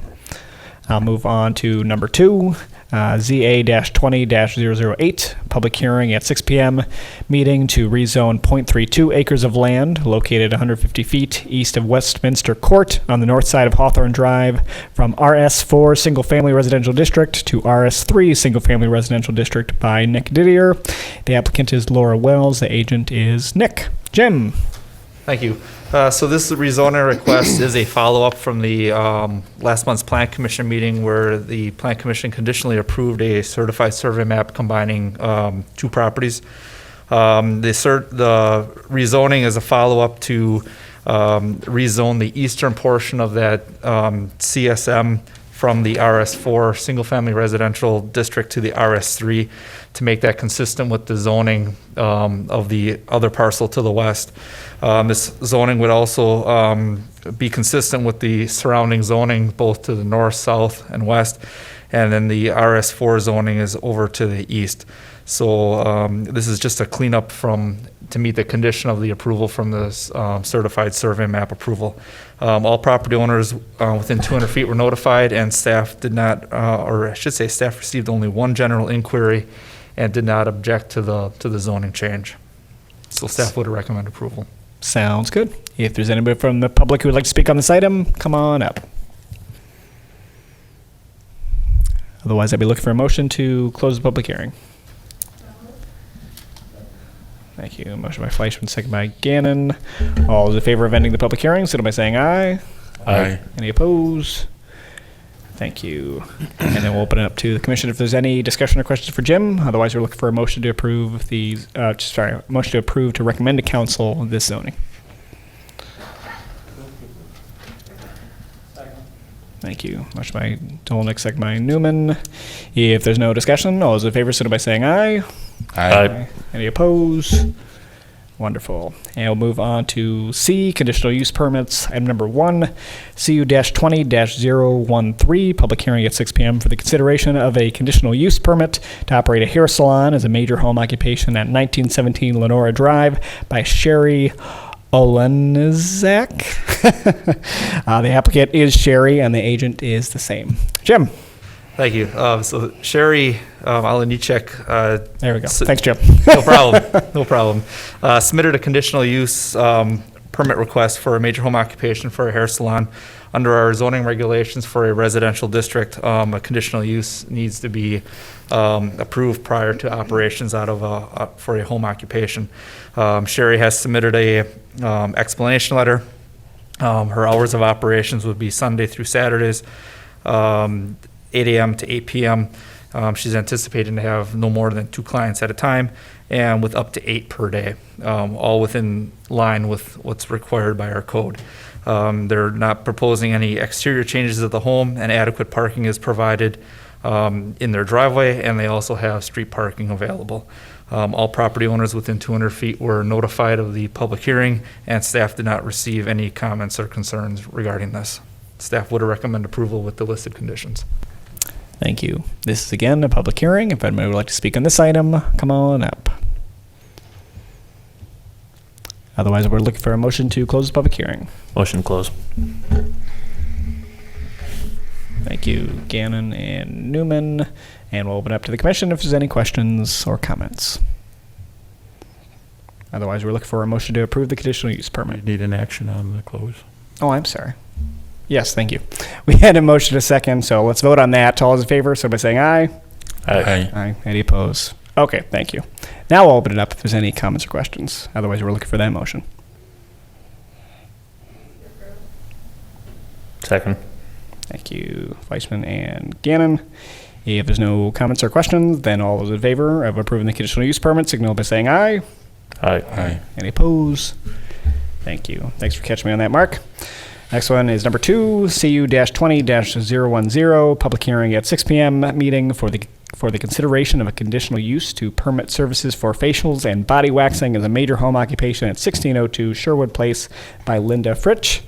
I'll move on to number 2, ZA-20-008, public hearing at 6 p.m., meeting to rezone 0.32 acres of land located 150 feet east of Westminster Court on the north side of Hawthorne Drive from RS4 Single Family Residential District to RS3 Single Family Residential District by Nick Didier. The applicant is Laura Wells. The agent is Nick. Jim. Thank you. So this rezoning request is a follow-up from the last month's Plan Commission meeting, where the Plan Commission conditionally approved a certified survey map combining 2 properties. The rezoning is a follow-up to rezone the eastern portion of that CSM from the RS4 single-family residential district to the RS3 to make that consistent with the zoning of the other parcel to the west. This zoning would also be consistent with the surrounding zoning, both to the north, south, and west. And then the RS4 zoning is over to the east. So this is just a cleanup to meet the condition of the approval from this certified survey map approval. All property owners within 200 feet were notified, and staff did not, or I should say staff received only 1 general inquiry and did not object to the zoning change. So staff would recommend approval. Sounds good. If there's anybody from the public who would like to speak on this item, come on up. Otherwise, I'd be looking for a motion to close the public hearing. Thank you. Motion by Fleischman, second by Gannon. All those in favor of ending the public hearing, signify by saying aye. Aye. Any opposed? Thank you. And then we'll open it up to the commission if there's any discussion or questions for Jim. Otherwise, we're looking for a motion to approve motion to approve to recommend to council this zoning. Thank you. Motion by Dolnick, second by Newman. If there's no discussion, all those in favor, signify by saying aye. Aye. Any opposed? Wonderful. And we'll move on to C, conditional use permits. Item number 1, CU-20-013, public hearing at 6 p.m. for the consideration of a conditional use permit to operate a hair salon as a major home occupation at 1917 Lenora Drive by Sherry Olenizak. The applicant is Sherry, and the agent is the same. Jim. Thank you. So Sherry Olenicek. There we go. Thanks, Jim. No problem. No problem. Submitted a conditional use permit request for a major home occupation for a hair salon. Under our zoning regulations for a residential district, a conditional use needs to be approved prior to operations for a home occupation. Sherry has submitted a explanation letter. Her hours of operations would be Sunday through Saturdays, 8 a.m. to 8 p.m. She's anticipating to have no more than 2 clients at a time, and with up to 8 per day, all within line with what's required by our code. They're not proposing any exterior changes of the home, and adequate parking is provided in their driveway, and they also have street parking available. All property owners within 200 feet were notified of the public hearing, and staff did not receive any comments or concerns regarding this. Staff would recommend approval with the listed conditions. Thank you. This is again a public hearing. If anybody would like to speak on this item, come on up. Otherwise, we're looking for a motion to close the public hearing. Motion to close. Thank you, Gannon and Newman. And we'll open up to the commission if there's any questions or comments. Otherwise, we're looking for a motion to approve the conditional use permit. Need an action on the close. Oh, I'm sorry. Yes, thank you. We had a motion a second, so let's vote on that. All those in favor, so by saying aye. Aye. Aye. Any opposed? Okay, thank you. Now we'll open it up if there's any comments or questions. Otherwise, we're looking for that motion. Second. Thank you, Weissman and Gannon. If there's no comments or questions, then all those in favor of approving the conditional use permit signal by saying aye. Aye. Aye. Any opposed? Thank you. Thanks for catching me on that, Mark. Next one is number 2, CU-20-010, public hearing at 6 p.m. meeting for the consideration of a conditional use to permit services for facials and body waxing as a major home occupation at 1602 Sherwood Place by Linda Fritsch.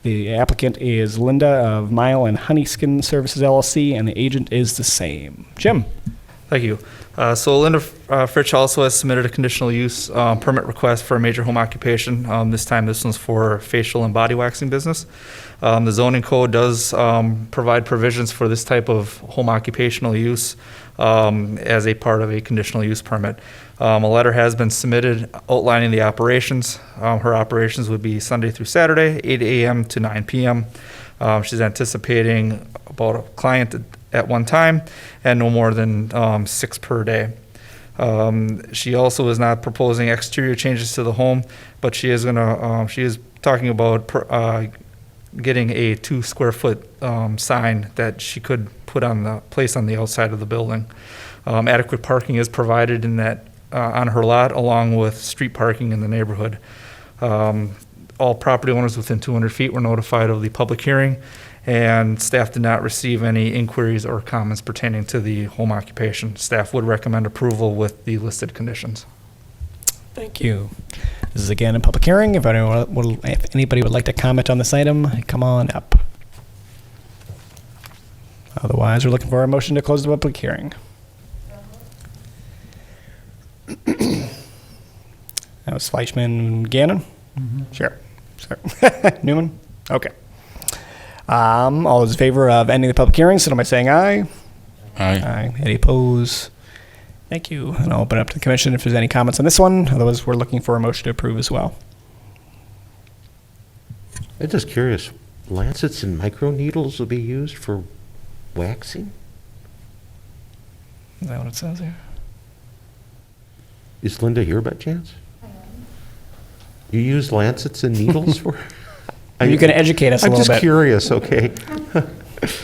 The applicant is Linda of Mile and Honey Skin Services LLC, and the agent is the same. Jim. Thank you. So Linda Fritsch also has submitted a conditional use permit request for a major home occupation. This time this one's for facial and body waxing business. The zoning code does provide provisions for this type of home occupational use as a part of a conditional use permit. A letter has been submitted outlining the operations. Her operations would be Sunday through Saturday, 8 a.m. to 9 p.m. She's anticipating about a client at one time and no more than 6 per day. She also is not proposing exterior changes to the home, but she is talking about getting a 2 square foot sign that she could put on the place on the outside of the building. Adequate parking is provided in that on her lot, along with street parking in the neighborhood. All property owners within 200 feet were notified of the public hearing, and staff did not receive any inquiries or comments pertaining to the home occupation. Staff would recommend approval with the listed conditions. Thank you. This is again a public hearing. If anybody would like to comment on this item, come on up. Otherwise, we're looking for a motion to close the public hearing. That was Fleischman, Gannon? Mm-hmm. Sure. Newman? Okay. All those in favor of ending the public hearing, signal by saying aye. Aye. Aye. Any opposed? Thank you. And I'll open up to the commission if there's any comments on this one. Otherwise, we're looking for a motion to approve as well. I'm just curious, lancets and microneedles will be used for waxing? Is that what it says here? Is Linda here by chance? You use lancets and needles for? You can educate us a I'm little just bit. curious, okay.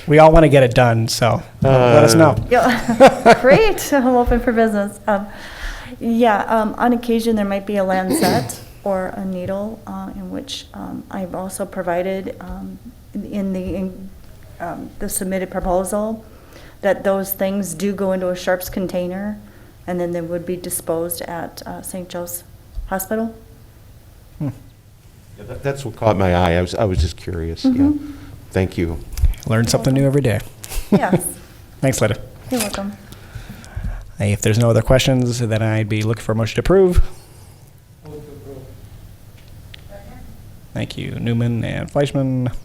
We all want to get it done, so let us know. Yeah, great. I'm open for business. On occasion there might be a lancet or a needle, in which I've also provided in the submitted proposal that those things do go into a sharps container, and then they would be disposed at St. Joe's Hospital. Yeah, that's what caught my eye. I was just curious. Mm-hmm. Yeah. Thank you. Learn something new every day. Yes. Thanks, Linda. You're welcome. If there's no other questions, then I'd be looking for a motion to approve. Thank you, Newman and Fleischman.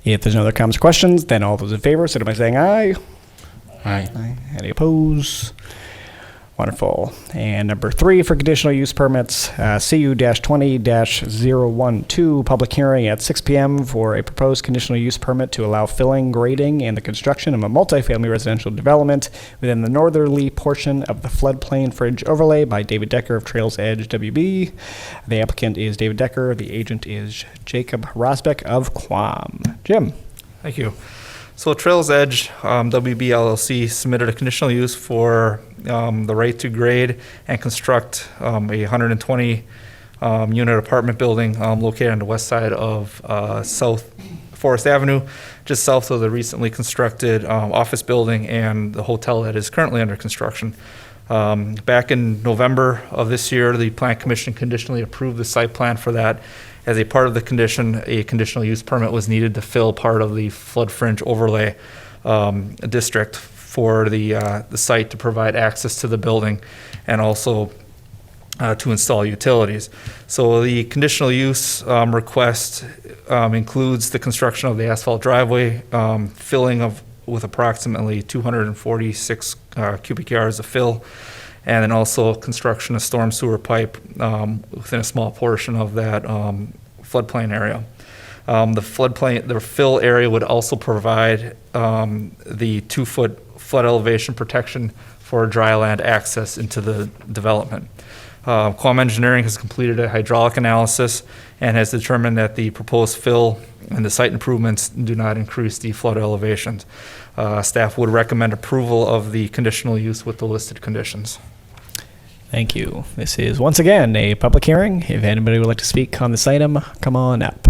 If there's no other comments or questions, then all those in favor, signify by saying aye. Aye. Aye. Any opposed? Wonderful. And number 3 for conditional use permits, CU-20-012, public hearing at 6 p.m. for a proposed conditional use permit to allow filling, grading, and the construction of a multifamily residential development within the northerly portion of the floodplain fringe overlay by David Decker of Trails Edge WB. The applicant is David Decker. The agent is Jacob Rosbeck of Quam. Jim. Thank you. So Trails Edge WB LLC submitted a conditional use for the right to grade and construct a 120 unit apartment building located on the west side of South Forest Avenue, just south of the recently constructed office building and the hotel that is currently under construction. Back in November of this year, the Plan Commission conditionally approved the site plan for that. As a part of the condition, a conditional use permit was needed to fill part of the flood fringe overlay district for the site to provide access to the building and also to install utilities. So the conditional use request includes the construction of the asphalt driveway, filling with approximately 246 cubic yards of fill, and then also construction of storm sewer pipe within a small portion of that floodplain area. The fill area would also provide the 2-foot flood elevation protection for dry land access into the development. Quam Engineering has completed a hydraulic analysis and has determined that the proposed fill and the site improvements do not increase the flood elevations. Staff would recommend approval of the conditional use with the listed conditions. Thank you. This is once again a public hearing. If anybody would like to speak on this item, come on up.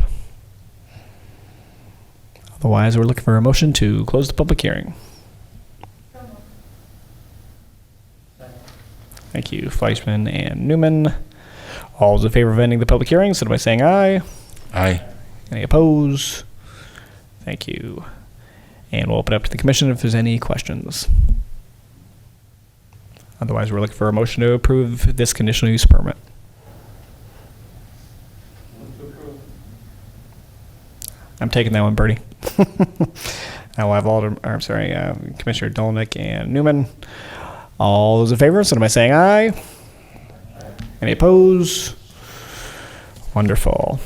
Otherwise, we're looking for a motion to close the public hearing. Thank you, Fleischman and Newman. All those in favor of ending the public hearing, so by saying aye. Aye. Any opposed? Thank you. And we'll open up to the commission if there's any questions. Otherwise, we're looking for a motion to approve this conditional use permit. I'm taking that one, Bertie. I will have Commissioner Dolnick and Newman. All those in favor, so by saying aye. Any opposed? Wonderful.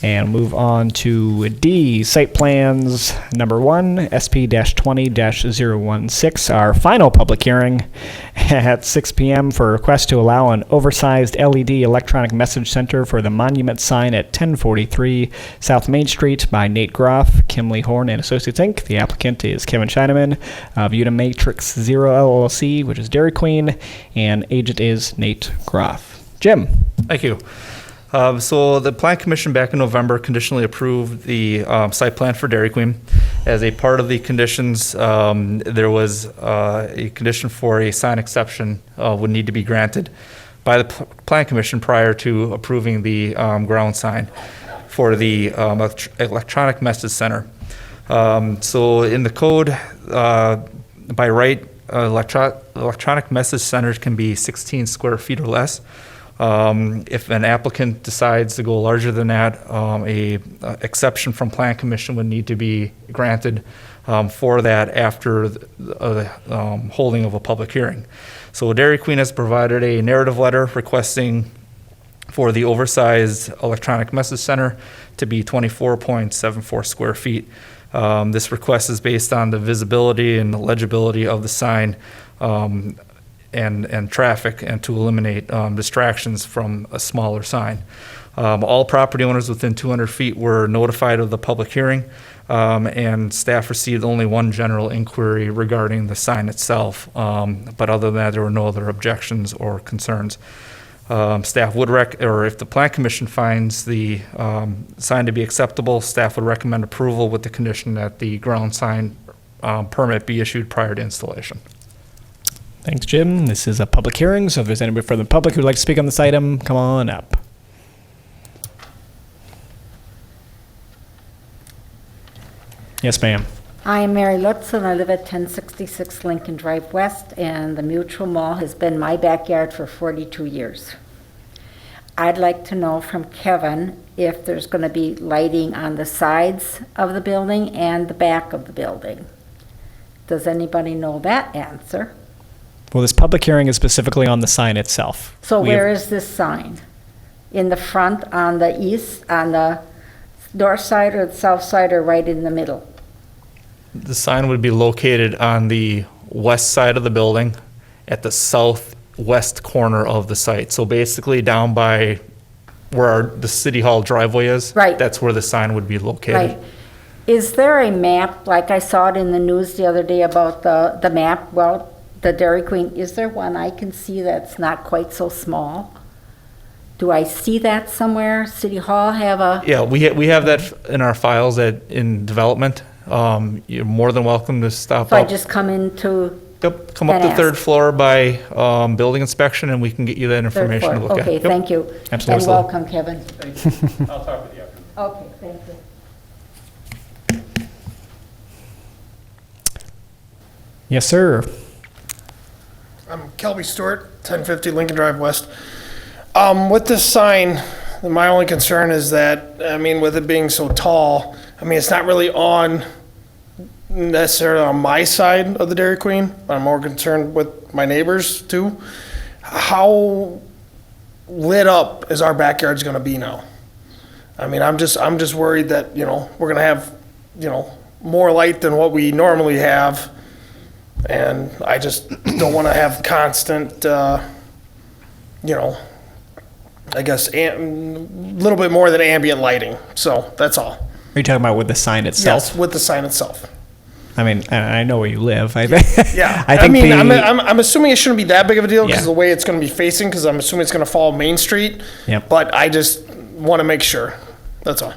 And move on to D, site plans number 1, SP-20-016, our final public hearing at 6 p.m. for a request to allow an oversized LED electronic message center for the monument sign at 1043 South Main Street by Nate Groff, Kimley Horn and Associates, Inc. The applicant is Kevin Scheineman of Unimatrix Zero LLC, which is Dairy Queen, and agent is Nate Groff. Jim. Thank you. So the Plan Commission back in November conditionally approved the site plan for Dairy Queen. As a part of the conditions, there was a condition for a sign exception would need to be granted by the Plan Commission prior to approving the ground sign for the electronic message center. So in the code, by right, electronic message centers can be 16 square feet or less. If an applicant decides to go larger than that, a exception from Plan Commission would need to be granted for that after the holding of a public hearing. So Dairy Queen has provided a narrative letter requesting for the oversized electronic message center to be 24.74 square feet. This request is based on the visibility and the legibility of the sign and traffic, and to eliminate distractions from a smaller sign. All property owners within 200 feet were notified of the public hearing, and staff received only one general inquiry regarding the sign itself. But other than that, there were no other objections or concerns. Staff would or if the Plan Commission finds the sign to be acceptable, staff would recommend approval with the condition that the ground sign permit be issued prior to installation. Thanks, Jim. This is a public hearing, so if there's anybody from the public who'd like to speak on this item, come on up. Yes, ma'am. I am Mary Lutz, and I live at 1066 Lincoln Drive West, and the Mutual Mall has been my backyard for 42 years. I'd like to know from Kevin if there's going to be lighting on the sides of the building and the back of the building. Does anybody know that answer? Well, this public hearing is specifically on the sign itself. So where is this sign? In the front, on the east, on the north side or the south side, or right in the middle? The sign would be located on the west side of the building at the southwest corner of the site. So basically down by where the City Hall driveway is. Right. That's where the sign would be located. Right. Is there a map, like I saw it in the news the other day about the map, well, the Dairy Queen, is there one I can see that's not quite so small? Do I see that somewhere? City Hall have a? Yeah, we have that in our files in development. You're more than welcome to stop So I up. just come into Yep, come up And the third ask. floor by building inspection, and we can get you that Third information to floor. look at. Okay, Yep. thank you. Absolutely. And welcome, Kevin. I'll talk with you after. Okay, thank you. Yes, sir. I'm Kelby Stewart, 1050 Lincoln Drive West. With this sign, my only concern is that, I mean, with it being so tall, I mean, it's not really on necessarily on my side of the Dairy Queen, but I'm more concerned with my neighbors too. How lit up is our backyards gonna be now? I mean, I'm just worried that, you know, we're gonna have, you know, more light than what we normally have. And I just don't want to have constant, you know, I guess a little bit more than ambient lighting. So that's all. Are you talking about with the sign itself? Yes, with the sign itself. I mean, I know where you live. I think. Yeah. I think mean, the, I'm assuming it shouldn't be that big of a deal because Yeah. the way it's going to be facing, because I'm assuming it's going to follow Main Street. Yep. But I just want to make sure. That's all.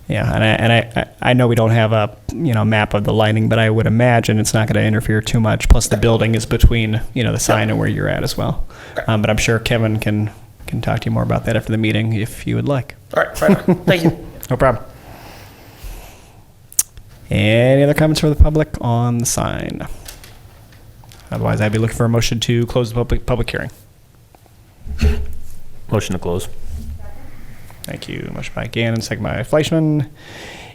Yeah, and I know we don't have a map of the lighting, but I would imagine it's not going to interfere too much. Plus, the building is between the sign and where you're at as well. But I'm sure Kevin can talk to you more about that after the meeting if you would like. All right. Right on. Thank you. No problem. Any other comments from the public on the sign? Otherwise, I'd be looking for a motion to close the public hearing. Motion to close. Thank you. Motion by Gannon, second by Fleischman.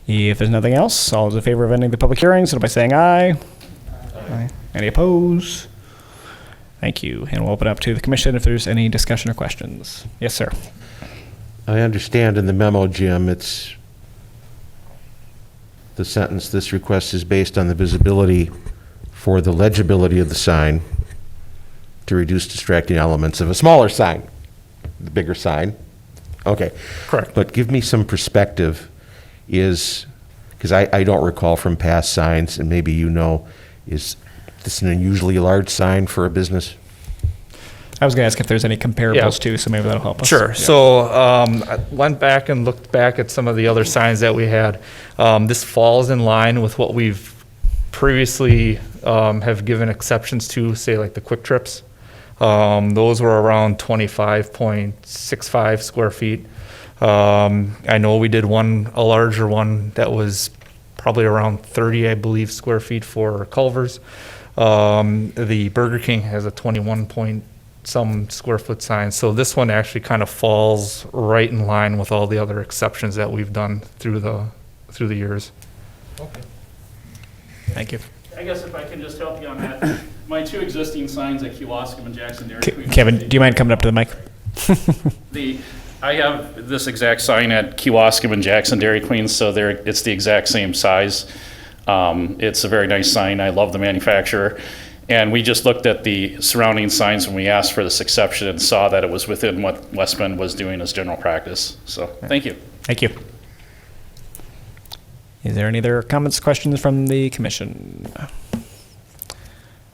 If there's nothing else, all those in favor of ending the public hearing, so by saying aye. Aye. Any opposed? Thank you. And we'll open up to the commission if there's any discussion or questions. Yes, sir. I understand in the memo, Jim, it's the sentence, this request is based on the visibility for the legibility of the sign to reduce distracting elements of a smaller sign, the bigger sign. Okay. Correct. But give me some perspective because I don't recall from past signs, and maybe is this an unusually large sign for a business? I was going to ask if there's any comparables too, so maybe that'll help us. Sure. Yeah. So I went back and looked back at some of the other signs that we had. This falls in line with what we've previously have given exceptions to, say like the Quick Trips. Those were around 25.65 square feet. I know we did a larger one that was probably around 30, I believe, square feet for Culver's. The Burger King has a 21 point some square foot sign. So this one actually kind of falls right in line with all the other exceptions that we've done through the years. Okay. Thank you. I guess if I can just help you on that, my two existing signs at Kewaskum and Jackson Dairy Queen. Kevin, do you mind coming up to the mic? I have this exact sign at Kewaskum and Jackson Dairy Queen, so it's the exact same size. It's a very nice sign. I love the manufacturer. And we just looked at the surrounding signs when we asked for this exception and saw that it was within what West Bend was doing as general practice. So, thank you. Thank you. Is there any other comments, questions from the commission?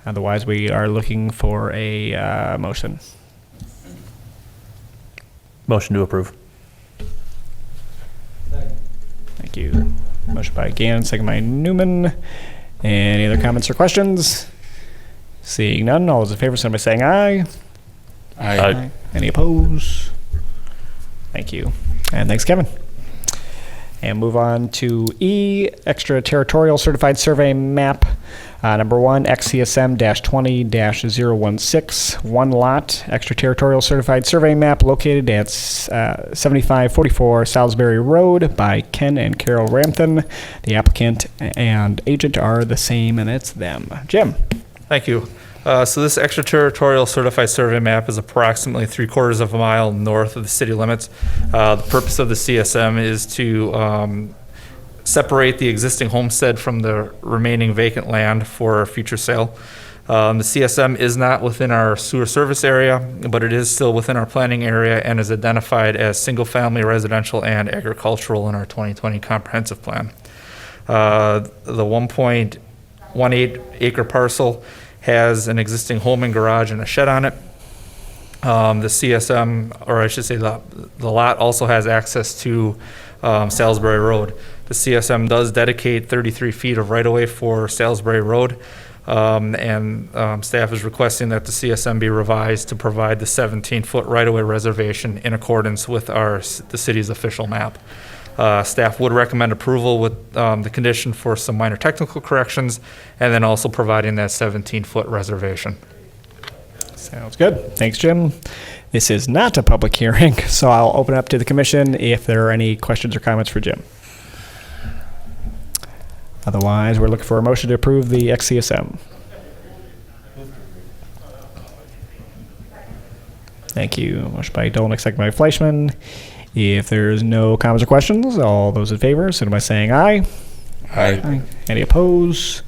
Otherwise, we are looking for a motion. Motion to approve. Thank you. Motion by Gannon, second by Newman. Any other comments or questions? Seeing none, all those in favor, sign by saying aye. Aye. Any opposed? Thank you. And thanks, Kevin. And move on to E, Extraterritorial Certified Survey Map. Number 1, XCSM-20-016, one lot, Extraterritorial Certified Survey Map located at 7544 Salisbury Road by Ken and Carol Ramthen. The applicant and agent are the same, and it's them. Jim. Thank you. So this extraterritorial certified survey map is approximately 3/4 of a mile north of the city limits. The purpose of the CSM is to separate the existing homestead from the remaining vacant land for future sale. The CSM is not within our sewer service area, but it is still within our planning area and is identified as single-family residential and agricultural in our 2020 comprehensive plan. The 1.18 acre parcel has an existing home and garage and a shed on it. The CSM, or I should say the lot also has access to Salisbury Road. The CSM does dedicate 33 feet of right-of-way for Salisbury Road. and staff is requesting that the CSM be revised to provide the 17-foot right-of-way reservation in accordance with the city's official map. Staff would recommend approval with the condition for some minor technical corrections, and then also providing that 17-foot reservation. Sounds good. Thanks, Jim. This is not a public hearing, so I'll open up to the commission if there are any questions or comments for Jim. Otherwise, we're looking for a motion to approve the XCSM. Thank you. Motion by Dolnick, second by Fleischman. If there's no comments or questions, all those in favor, signify by saying aye. Aye. Any opposed?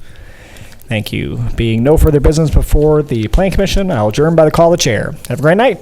Thank you. Being no further business before the Plan Commission, I'll adjourn by the call of the chair. Have a great night.